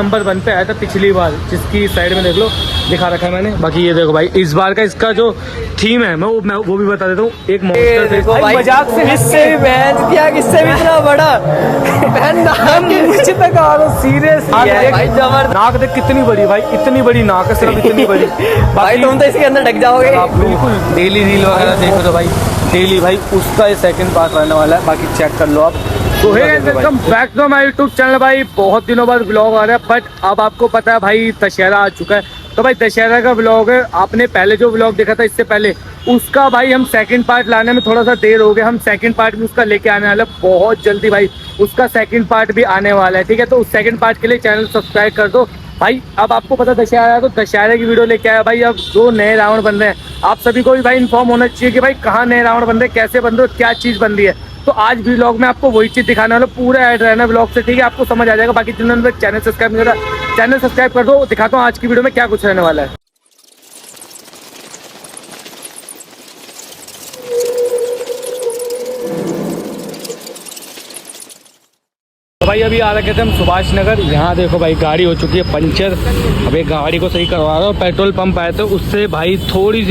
Number 1 पे आया था पिछली बार, जिसकी साइड में देख लो दिखा रखा है मैंने। बाकी ये देखो भाई इस बार का इसका जो थीम है मैं वो भी बता देता हूँ। एक मॉन्स्टर देखो भाई, मजाक से इससे भी बहन किया, इससे भी इतना बड़ा बहन नाक के नीचे तक आ रहा, सीरियस भाई जबरदस्त। नाक देख कितनी बड़ी भाई, इतनी बड़ी नाक है, सिर्फ इतनी बड़ी। भाई तुम तो इसके अंदर ढक जाओगे। आप बिल्कुल डेली रील वगैरह देखो तो भाई डेली भाई उसका ये सेकंड पार्ट रहने वाला है, बाकी चेक कर लो आप। तो welcome back to my YouTube channel. भाई बहुत दिनों बाद ब्लॉग आ रहा है, बट अब आपको पता है भाई दशहरा आ चुका है, तो भाई दशहरा का ब्लॉग है। आपने पहले जो ब्लॉग देखा था इससे पहले, उसका भाई हम सेकंड पार्ट लाने में थोड़ा सा देर हो गया। हम सेकंड पार्ट भी उसका लेके आने वाला है बहुत जल्दी भाई, उसका सेकंड पार्ट भी आने वाला है, ठीक है। तो उस सेकंड पार्ट के लिए चैनल सब्सक्राइब कर दो भाई। अब आपको पता दशहरा है तो दशहरे की वीडियो लेके आया भाई। अब जो नए रावण बन रहे हैं, आप सभी को भी भाई इन्फॉर्म होना चाहिए कि भाई कहाँ नए रावण बन रहे हैं, कैसे बन रहे हैं, क्या चीज़ बन रही है। तो आज भी व्लॉग में आपको वही चीज़ दिखाने वाला, पूरा ऐड रहना व्लॉग से, ठीक है। आपको समझ आ जाएगा। बाकी जिन्होंने चैनल सब्सक्राइब नहीं करा, चैनल सब्सक्राइब कर दो। दिखाता हूँ आज की वीडियो में क्या कुछ रहने वाला है। भाई अभी आ रखे थे हम सुभाष नगर। यहाँ देखो भाई गाड़ी हो चुकी है पंचर। अभी गाड़ी को सही करवा रहा हूँ। पेट्रोल पंप आए थे, उससे भाई थोड़ी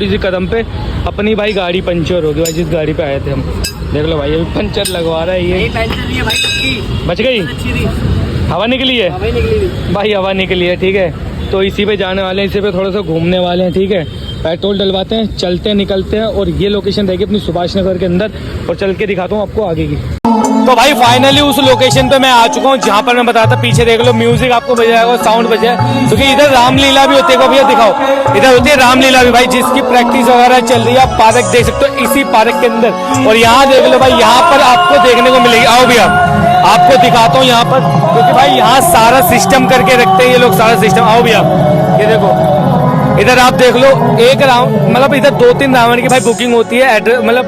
सी कदम पे अपनी भाई गाड़ी पंचर होगी भाई, जिस गाड़ी पे आए थे हम। देख लो भाई अभी पंचर लगवा रहा है ये। बच गई, हवा निकली है भाई, हवा निकली है, ठीक है। तो इसी पे जाने वाले हैं, इसी पे थोड़ा सा घूमने वाले हैं, ठीक है। पेट्रोल डलवाते हैं, चलते हैं, निकलते हैं। और ये लोकेशन रहेगी अपनी सुभाष नगर के अंदर, और चल के दिखाता हूँ आपको आगे की। तो भाई फाइनली उस लोकेशन पे मैं आ चुका हूँ जहाँ पर मैं बताया था। पीछे देख लो म्यूजिक आपको बज जाएगा, साउंड बज जाए, क्योंकि इधर रामलीला भी होती है। भैया दिखाओ, इधर होती है रामलीला भी भाई, जिसकी प्रैक्टिस वगैरह चल रही है। आप पार्क देख सकते हो इसी पार्क के अंदर। और यहाँ देख लो भाई, यहाँ पर आपको देखने को मिलेगी। आओ भैया आपको दिखाता हूँ यहाँ पर, क्योंकि भाई यहाँ सारा सिस्टम करके रखते हैं ये लोग, सारा सिस्टम। आओ भैया ये देखो, इधर आप देख लो एक रावण, मतलब इधर 2-3 रावण की भाई बुकिंग होती है। एड्रेस मतलब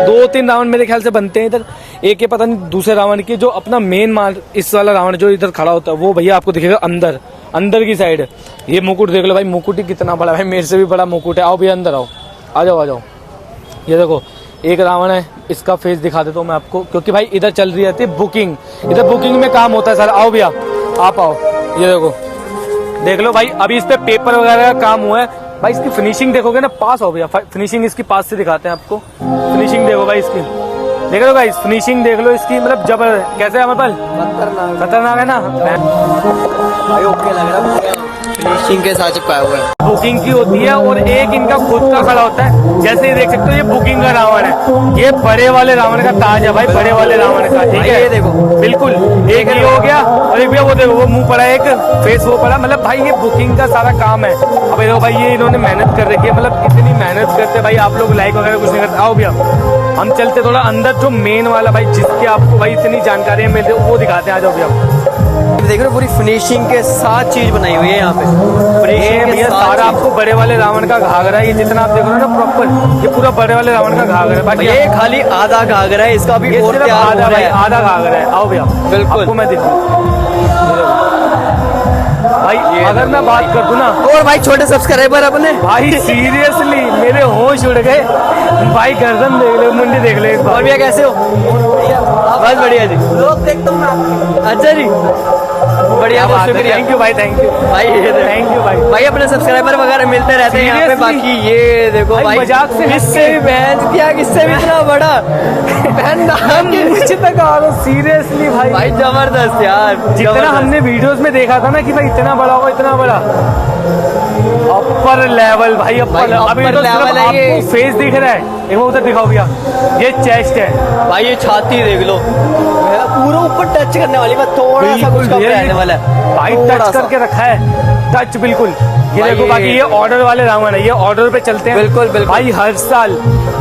2-3 रावण मेरे ख्याल से बनते हैं इधर। एक ये पता नहीं दूसरे रावण की, जो अपना मेन मार इस वाला रावण जो इधर खड़ा होता है वो भैया आपको दिखेगा अंदर की साइड। ये मुकुट देख लो भाई, मुकुट ही कितना बड़ा है, मेरे से भी बड़ा मुकुट है। आओ भैया अंदर आओ, आ जाओ। ये देखो एक रावण है, इसका फेस दिखा देता हूँ मैं आपको, क्योंकि भाई इधर चल रही है बुकिंग। इधर बुकिंग में काम होता है सर। आओ भैया आप आओ, ये देखो देख लो भाई, अभी इस पे पेपर वगैरह का काम हुआ है भाई। इसकी फिनिशिंग देखोगे ना, पास हो भैया, फिनिशिंग इसकी पास से दिखाते हैं आपको। फिनिशिंग देखो भाई इसकी, देख लो भाई फिनिशिंग देख लो इसकी, मतलब जबरदस्त। कैसे है अमरपाल? खतरनाक है ना भाई, ओके लग रहा है। फिनिशिंग के साथ चिपकाया हुआ है, बुकिंग की होती है। और एक इनका खुद का खड़ा होता है, जैसे ये देख सकते हो ये बुकिंग का रावण है। ये बड़े वाले रावण का ताज है भाई, बड़े वाले रावण का, ठीक है। ये देखो बिल्कुल एक ये हो गया, और एक भैया वो देखो वो मुंह पड़ा, एक फेस वो पड़ा। मतलब भाई ये बुकिंग का सारा काम है। अब देखो भाई ये इन्होंने मेहनत कर रखी है, मतलब इतनी मेहनत करते भाई। आप लोग लाइक वगैरह कुछ नहीं करते। आओ भैया हम चलते थोड़ा अंदर, जो मेन वाला भाई जिसके आपको भाई इतनी जानकारी मिलती है वो दिखाते हैं। आ जाओ भैया, देख रहे हो पूरी फिनिशिंग के साथ चीज बनाई हुई है यहाँ पे। भैया सारा आपको बड़े वाले रावण का घाघरा, ये जितना आप देख रहे हो ना प्रॉपर, ये पूरा बड़े वाले रावण का घाघरा। बाकी ये खाली आधा घाघरा है, इसका भी और तैयार हो रहा है। आधा घाघरा है। आओ भैया बिल्कुल, आपको मैं दिखाऊं भाई। अगर मैं बात कर दूं ना, और भाई छोटे सब्सक्राइबर अपने भाई सीरियसली मेरे होश उड़ गए भाई। गर्दन देख ले, मुंडी देख ले। और भैया कैसे हो? बहुत बढ़िया जी, लोग देखता हूँ। अच्छा जी बढ़िया, बहुत शुक्रिया। थैंक यू भाई, थैंक यू भाई, थैंक यू भाई। भाई अपने सब्सक्राइबर वगैरह मिलते रहते हैं यहाँ पे। बाकी ये देखो भाई मजाक से इससे भी बहन किया, इससे भी इतना बड़ा बहन नाक के नीचे तक आ रहा, सीरियसली भाई जबरदस्त यार। जितना हमने वीडियोस में देखा था ना कि भाई इतना बड़ा होगा, इतना बड़ा अपर लेवल भाई, अपर। अभी तो सिर्फ आपको फेस दिख रहा है, एक उधर दिखाओ भैया, ये चेस्ट है भाई, ये छाती देख लो, पूरा ऊपर टच करने वाली बात, थोड़ा सा कुछ कम रहने वाला है भाई, टच करके रखा है, टच बिल्कुल। ये देखो बाकी ये ऑर्डर वाले रावण है, ये ऑर्डर पे चलते हैं। बिल्कुल बिल्कुल भाई, हर साल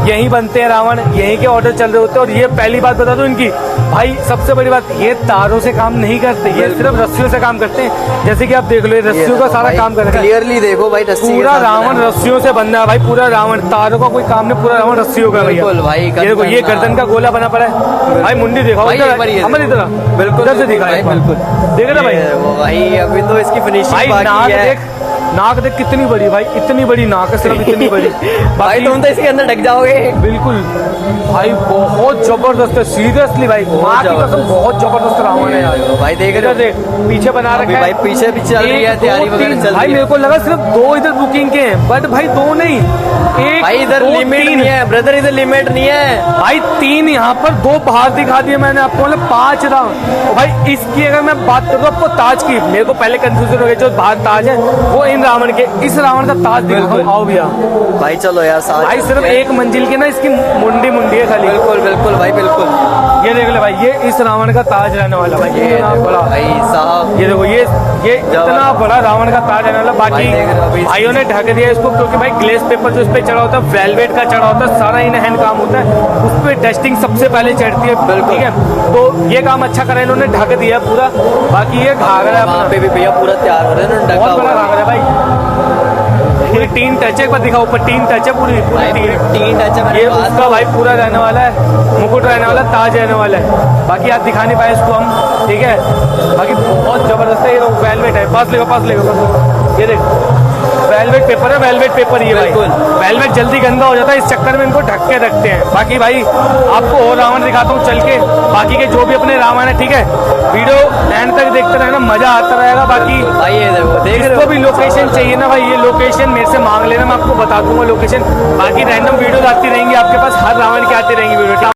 यहीं बनते हैं रावण, यहीं के ऑर्डर चल रहे होते हैं। और ये पहली बात बता दूं इनकी भाई, सबसे बड़ी बात, ये तारों से काम नहीं करते, ये सिर्फ रस्सियों से काम करते हैं। जैसे कि आप देख लो, ये रस्सियों का सारा काम कर रखा है। क्लियरली देखो भाई, रस्सी पूरा रावण रस्सियों से बन रहा है भाई, पूरा रावण, तारों का कोई काम नहीं, पूरा रावण रस्सियों का भैया। भाई ये देखो, ये गर्दन का गोला बना पड़ा है भाई। मुंडी दिखाओ हमारी तरह, बिल्कुल से दिखा, बिल्कुल देख रहे भाई। भाई अभी तो इसकी फिनिशिंग बाकी है। नाक देख कितनी बड़ी भाई, इतनी बड़ी नाक है, सिर्फ इतनी बड़ी। भाई तुम तो इसके अंदर ढक जाओगे। बिल्कुल भाई, बहुत जबरदस्त है सीरियसली भाई, माँ की कसम बहुत जबरदस्त रावण है यार। भाई देख रहे हो, देख पीछे बना रखा है भाई पीछे भी चल रही है, तैयारी वगैरह चल भाई। रही है। मेरे को लगा सिर्फ 2 इधर बुकिंग के हैं, बट भाई 2 नहीं, एक भाई इधर 2, लिमिट 3 नहीं है ब्रदर, इधर लिमिट नहीं है भाई। 3 यहाँ पर, 2 बाहर दिखा दिए मैंने आपको, मतलब 5 रावण। भाई इसकी अगर मैं बात करूँ आपको ताज की, मेरे को पहले कंफ्यूजन हो गया, जो बाहर ताज है वो इन रावण के, इस रावण का ताज दिखाओ, आओ भैया। भाई चलो यार साथ। भाई सिर्फ 1 मंजिल की ना इसकी मुंडी है खाली। बिल्कुल बिल्कुल भाई बिल्कुल। ये देख ले भाई, ये इस रावण का ताज रहने वाला भाई, ये इतना बड़ा भाई साहब, ये देखो, ये इतना बड़ा रावण का ताज रहने वाला। बाकी भाई देख रहे हो अभी भाइयों ने ढक दिया इसको, क्योंकि भाई ग्लेस पेपर जो इस पे चढ़ा होता है, वेलवेट का चढ़ा होता है, सारा इन हैंड काम होता है, उस पे डस्टिंग सबसे पहले चढ़ती है। बिल्कुल। ठीक है, तो ये काम अच्छा करा इन्होंने, ढक दिया पूरा। बाकी ये घाघरा है वहाँ अपना, पे भी भैया पूरा तैयार हो रहा है ना, ढका बहुत बड़ा हुआ है। घाघरा है भाई, पूरी 3 टच है, दिखा ऊपर 3 टच है, पूरी भाई पूरी 3 टच है। ये उसका भाई पूरा रहने वाला है, मुकुट रहने वाला, ताज रहने वाला है। बाकी आप दिखा नहीं पाए इसको हम, ठीक है। बाकी बहुत जबरदस्त है, ये वेलवेट है, पास लेगा, ये देख वेलवेट पेपर है, वेलवेट पेपर ये भाई। बिल्कुल। वेलवेट जल्दी गंदा हो जाता है, इस चक्कर में इनको ढक के रखते हैं। बाकी भाई आपको और रावण दिखाता हूँ चल के, बाकी के जो भी अपने रावण है, ठीक है। वीडियो एंड तक देखते रहना, मजा आता रहेगा। बाकी भाई ये देखो, देख रहे जिसको हो भी लोकेशन चाहिए ना भाई, ये लोकेशन मेरे से मांग लेना, मैं आपको बता दूंगा लोकेशन। बाकी रैंडम वीडियोस आती रहेंगी आपके पास, हर रावण की आती रहेंगी वीडियो,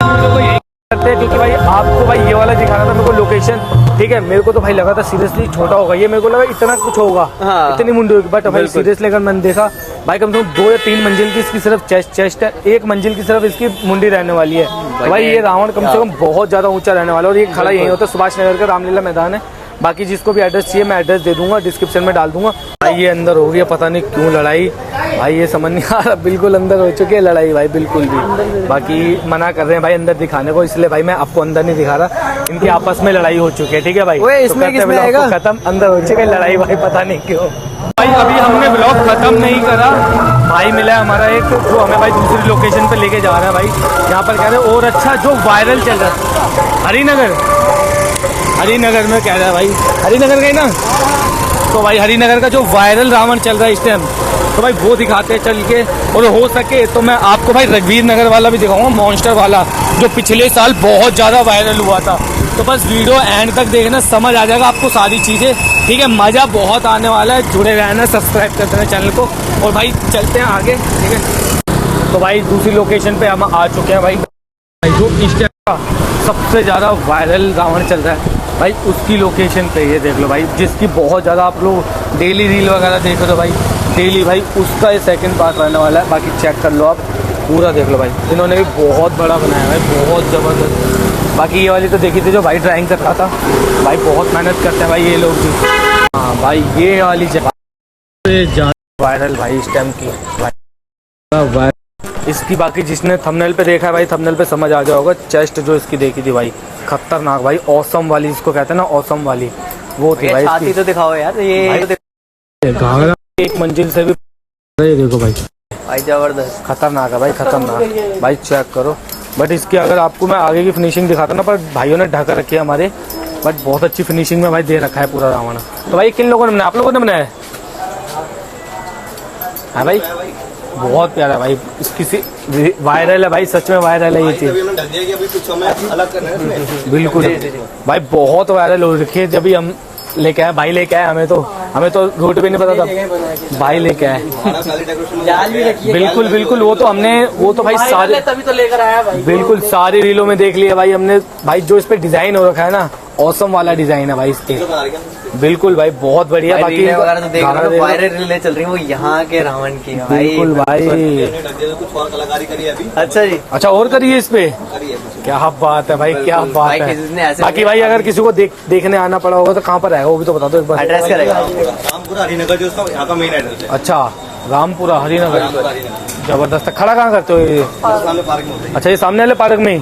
तो यही करते हैं, क्योंकि भाई आपको भाई ये वाला दिखाना था मेरे को लोकेशन, ठीक है। मेरे को तो भाई लगा था सीरियसली छोटा होगा ये, मेरे को लगा इतना कुछ होगा, हाँ। इतनी मुंडी होगी, बट भाई सीरियसली अगर मैंने देखा भाई, कम से कम 2 या 3 मंजिल की इसकी सिर्फ चेस्ट है, 1 मंजिल की सिर्फ इसकी मुंडी रहने वाली है। भाई ये रावण कम से कम बहुत ज्यादा ऊंचा रहने वाला है, और ये खड़ा यही होता है, सुभाष नगर का रामलीला मैदान है। बाकी जिसको भी एड्रेस चाहिए मैं एड्रेस दे दूंगा, डिस्क्रिप्शन में डाल दूंगा। भाई ये अंदर हो गई, पता नहीं क्यों लड़ाई भाई, ये समझ नहीं आ रहा, बिल्कुल अंदर हो चुकी है लड़ाई भाई, बिल्कुल भी। बाकी मना कर रहे हैं भाई अंदर दिखाने को, इसलिए भाई मैं आपको अंदर नहीं दिखा रहा। इनकी आपस में लड़ाई हो चुकी है, ठीक है भाई। ओए, इसमें किसमें आएगा? खत्म, अंदर हो चुकी है लड़ाई भाई, पता नहीं क्यों। भाई अभी हमने ब्लॉग खत्म नहीं करा, भाई मिला है हमारा एक, जो हमें भाई दूसरी लोकेशन पे लेके जा रहा है भाई। यहाँ पर कह रहे हैं और अच्छा जो वायरल चल रहा है, हरिनगर में कह रहा है भाई, हरिनगर गए ना, तो भाई हरिनगर का जो वायरल रावण चल रहा है इस टाइम, तो भाई वो दिखाते हैं चल के। और हो सके तो मैं आपको भाई रघुवीर नगर वाला भी दिखाऊंगा, मॉन्स्टर वाला, जो पिछले साल बहुत ज़्यादा वायरल हुआ था। तो बस वीडियो एंड तक देखना, समझ आ जाएगा आपको सारी चीज़ें, ठीक है। मज़ा बहुत आने वाला है, जुड़े रहना, सब्सक्राइब करते रहना चैनल को। और भाई चलते हैं आगे, ठीक है। तो भाई दूसरी लोकेशन पे हम आ चुके हैं भाई, जो इस टाइम का सबसे ज़्यादा वायरल रावण चल रहा है भाई, उसकी लोकेशन पे ये देख लो भाई, जिसकी बहुत ज़्यादा आप लोग डेली रील वगैरह देख रहे हो भाई, डेली भाई उसका ये सेकंड पार्ट रहने वाला है। बाकी चेक कर लो आप, पूरा देख लो भाई, इन्होंने भी बहुत बड़ा बनाया है भाई, बहुत ज़बरदस्त। बाकी ये वाली तो देखी थी जो भाई ड्राइंग कर रहा था भाई, बहुत मेहनत करते हैं भाई ये लोग भी। हाँ भाई ये वाली जगह वायरल भाई इस टाइम की भाई, इसकी बाकी जिसने थंबनेल पे देखा है भाई, थंबनेल पे समझ आ गया होगा। चेस्ट जो इसकी देखी थी भाई, खतरनाक भाई, औसम वाली इसको कहते हैं ना, औसम वाली वो थी भाई। छाती तो दिखाओ यार, ये घाघरा 1 मंजिल से भी, ये देखो भाई, भाई जबरदस्त, खतरनाक है भाई, खतरनाक भाई, चेक करो। बट इसकी अगर आपको मैं आगे की फिनिशिंग दिखाता ना, पर भाइयों ने ढक रखी है हमारे, बट बहुत अच्छी फिनिशिंग में भाई दे रखा है पूरा रावण। तो भाई किन लोगों ने बनाया, आप लोगों ने बनाया है? हाँ भाई बहुत प्यारा भाई, इसकी वायरल है भाई, सच में वायरल है ये चीज, बिल्कुल भाई बहुत वायरल हो रखी है। जब भी हम लेके आए, भाई लेके आए, हमें तो रूट भी नहीं पता था, भाई लेके आए। बिल्कुल बिल्कुल, वो तो भाई सारे, तभी तो लेकर आया भाई, बिल्कुल सारी रीलों में देख लिया भाई हमने भाई, जो इस पे डिजाइन हो रखा है ना, औसम वाला डिजाइन है भाई इसके, बिल्कुल भाई बहुत बढ़िया। बाकी रीलें वगैरह तो देख रहे हो, वायरल रीलें चल रही हैं, वो यहाँ के रावण की है भाई, बिल्कुल भाई। कुछ और कलाकारी करी है अभी। अच्छा जी, अच्छा और करिए इस पे, क्या बात है भाई, क्या बात भाई है। किसी ने ऐसे बाकी भाई अगर किसी को देखने आना पड़ा होगा तो कहाँ पर आएगा वो भी तो बता दो एक बार। एड्रेस करेगा, रामपुरा हरिनगर जो उसका यहाँ का मेन एड्रेस है। अच्छा रामपुरा हरिनगर, हरिनगर जबरदस्त है। खड़ा कहाँ करते हो ये? सामने पार्क में होता है। अच्छा ये सामने वाले पार्क में ही,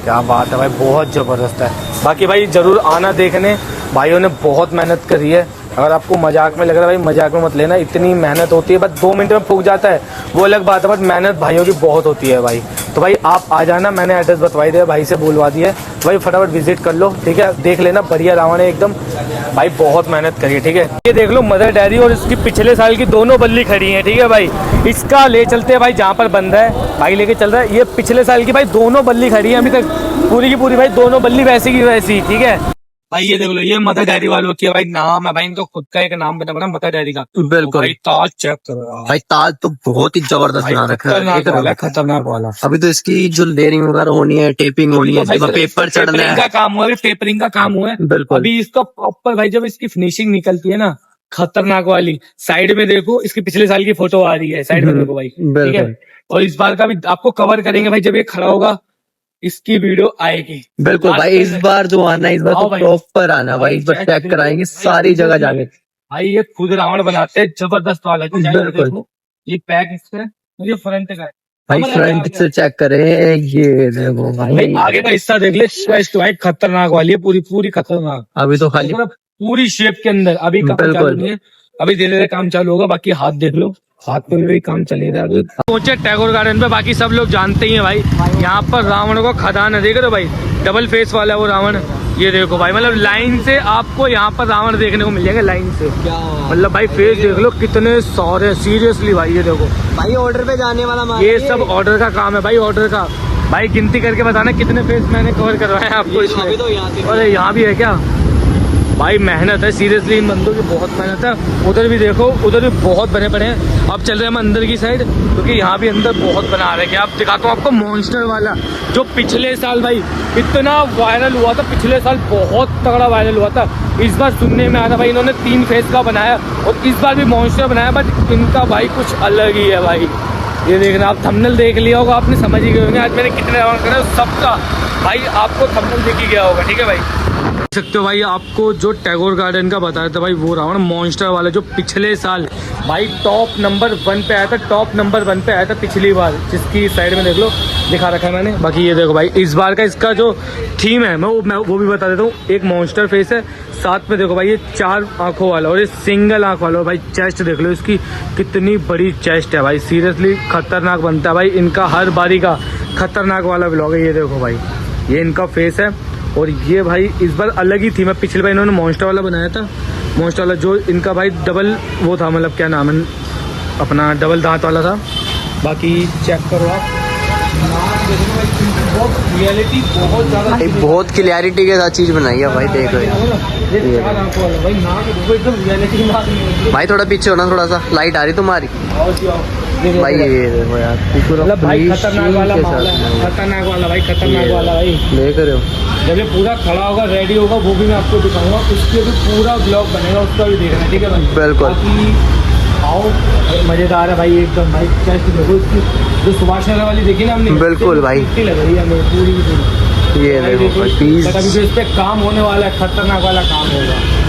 क्या बात है भाई, बहुत जबरदस्त है। बाकी भाई जरूर आना देखने, भाइयों ने बहुत मेहनत करी है, अगर आपको मजाक में लग रहा है भाई, मजाक में मत लेना, इतनी मेहनत होती है, बस 2 मिनट में फूक जाता है वो अलग बात है, बट मेहनत भाइयों की बहुत होती है भाई। तो भाई आप आ जाना, मैंने एड्रेस बतवाई दिया, भाई से बोलवा दिया है भाई, फटाफट विजिट कर लो, ठीक है, देख लेना, बढ़िया रावण है एकदम भाई, बहुत मेहनत करिए, ठीक है। ये देख लो मदर डेयरी और इसकी पिछले साल की दोनों बल्ली खड़ी हैं, ठीक है भाई। इसका ले चलते हैं भाई जहाँ पर बंद है, भाई लेके चल रहा है। ये पिछले साल की भाई दोनों बल्ली खड़ी हैं अभी तक, पूरी की पूरी भाई, दोनों बल्ली वैसी की वैसी, ठीक है भाई। ये देख लो, ये मदर डेयरी वालों की है भाई, नाम है भाई इनको खुद का एक नाम बना मदर डेयरी का। बिल्कुल भाई ताज चेक करो भाई, ताज तो बहुत ही जबरदस्त बना रखा है, खतरनाक वाला। अभी तो इसकी जो लेयरिंग वगैरह होनी है, टेपिंग होनी है, पेपर चढ़ना है, का काम हुआ है, पेपरिंग का काम हुआ है। बिल्कुल। अभी इसका प्रॉपर भाई जब इसकी फिनिशिंग निकलती है ना, खतरनाक वाली, साइड में देखो इसकी पिछले साल की फोटो आ रही है, साइड में देखो भाई, ठीक है। और इस बार का भी आपको कवर करेंगे भाई, जब ये खड़ा होगा इसकी वीडियो आएगी। बिल्कुल भाई, इस बार जो आना है, इस बार तो प्रॉपर आना भाई, इस बार चेक कराएंगे सारी जगह जाके भाई। ये खुद रावण बनाते हैं, जबरदस्त वाला। बिल्कुल। ये पैक इसका है, ये फ्रंट का है भाई, फ्रंट से चेक करें, ये देखो भाई, आगे का हिस्सा देख ले, स्वेस्ट भाई, खतरनाक वाली है, पूरी पूरी खतरनाक। अभी तो खाली पूरी शेप के अंदर अभी काम चालू नहीं है, अभी धीरे धीरे काम चालू होगा। बाकी हाथ देख लो, हाथ पे भी काम चलेगा। पहुंचे टैगोर गार्डन पे, बाकी सब लोग जानते ही हैं भाई, यहाँ पर रावण को खदान है, देख रहे हो भाई, डबल फेस वाला है वो रावण। ये देखो भाई, मतलब लाइन से आपको यहाँ पर रावण देखने को मिल जाएगा, लाइन से, मतलब भाई फेस देख लो कितने सारे, सीरियसली भाई। ये देखो भाई, ऑर्डर पे जाने वाला ये सब ऑर्डर का काम है भाई, ऑर्डर का। भाई गिनती करके बताना कितने फेस मैंने कवर करवाए हैं आपको इसमें। अरे यहाँ भी है क्या भाई, मेहनत है सीरियसली, इन बंदों की बहुत मेहनत है। उधर भी देखो, उधर भी बहुत बने बने हैं। अब चल रहे हैं हम अंदर की साइड, क्योंकि यहाँ भी अंदर बहुत बना रहे हैं। आप दिखाता हूँ आपको मॉन्स्टर वाला, जो पिछले साल भाई इतना वायरल हुआ था, पिछले साल बहुत तगड़ा वायरल हुआ था। इस बार सुनने में आया भाई इन्होंने 3 फेस का बनाया, और इस बार भी मॉन्स्टर बनाया, बट इनका भाई कुछ अलग ही है भाई। ये देखना, आप थंबनेल देख लिया होगा, आपने समझ ही गए होंगे आज मैंने कितने राउंड करे सबका भाई, आपको थंबनेल दिख ही गया होगा, ठीक है भाई। देख सकते हो भाई, आपको जो टैगोर गार्डन का बताया था भाई, वो रावण मॉन्स्टर वाला, जो पिछले साल भाई टॉप नंबर 1 पे आया था, टॉप नंबर 1 पे आया था पिछली बार, जिसकी साइड में देख लो दिखा रखा है मैंने। बाकी ये देखो भाई, इस बार का इसका जो थीम है मैं वो भी बता देता हूँ। एक मॉन्स्टर फेस है, साथ में देखो भाई ये 4 आंखों वाला, और ये सिंगल आंख वाला। भाई चेस्ट देख लो इसकी, कितनी बड़ी चेस्ट है भाई, सीरियसली खतरनाक बनता है भाई इनका, हर बारी का खतरनाक वाला ब्लॉग है। ये देखो भाई, ये इनका फेस है, और ये भाई इस बार अलग ही थी। मैं पिछली बार इन्होंने मॉन्स्टर वाला बनाया था, मॉन्स्टर वाला जो इनका भाई डबल वो था, मतलब क्या नाम है अपना, डबल दांत वाला था। बाकी चेक करो आप, बहुत रियलिटी, बहुत ज़्यादा भाई, बहुत क्लियरिटी के साथ चीज बनाई है भाई, देख रहे हो भाई, नाक देखो एकदम रियलिटी नाक। भाई, थोड़ा पीछे होना, थोड़ा सा लाइट आ रही तुम्हारी भाई, ये देखो यार, पूरा भाई खतरनाक वाला मामला है, खतरनाक वाला भाई, खतरनाक वाला भाई, देख रहे हो। जब ये पूरा खड़ा होगा, रेडी होगा, वो भी मैं आपको दिखाऊंगा, उसके भी पूरा ब्लॉग बनेगा, उसका भी देखना, ठीक है भाई। बिल्कुल। आओ, मजेदार है भाई एकदम भाई। चेस्ट देखो इसकी, जो सुभाष नगर वाली देखी ना हमने, बिल्कुल भाई, लग रही है हमें पूरी की पूरी। ये देखो इस पे काम होने वाला है, खतरनाक वाला काम होगा।